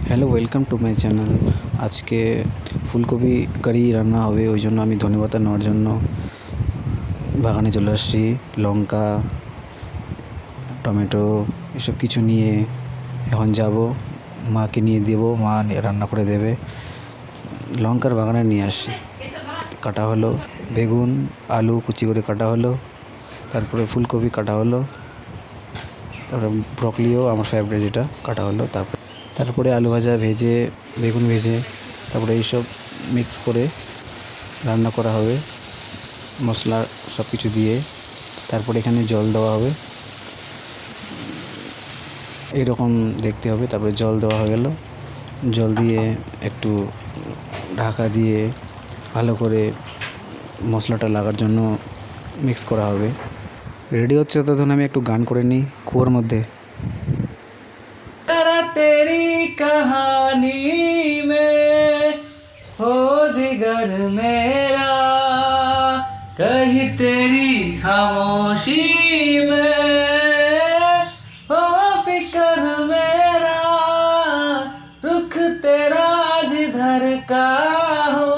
Hello, welcome to my channel. আজকে ফুলকপি কারি রান্না হবে, ওই জন্য আমি ধনেপাতা নেওয়ার জন্য বাগানে চলে আসছি। লঙ্কা, টমেটো এসব কিছু নিয়ে এখন যাব, মাকে নিয়ে দেবো, মা রান্না করে দেবে। লঙ্কার বাগানে নিয়ে আসছি, কাটা হলো। বেগুন, আলু কুচি করে কাটা হলো, তারপরে ফুলকপি কাটা হলো, তারপরে ব্রকলিও আমার ফেভারিট, যেটা কাটা হলো। তারপরে আলু ভাজা ভেজে, বেগুন ভেজে, তারপরে এইসব মিক্স করে রান্না করা হবে, মশলা সব কিছু দিয়ে। তারপরে এখানে জল দেওয়া হবে, এইরকম দেখতে হবে। তারপরে জল দেওয়া হয়ে গেল, জল দিয়ে একটু ঢাকা দিয়ে ভালো করে মশলাটা লাগার জন্য মিক্স করা হবে। রেডি হচ্ছে, ততক্ষণ আমি একটু গান করে নিই কুয়োর মধ্যে। तेरी कहानी में हो जिगर मेरा, कहीं तेरी खामोशी में हो फिकर मेरा, रुख तेरा जिधर का हो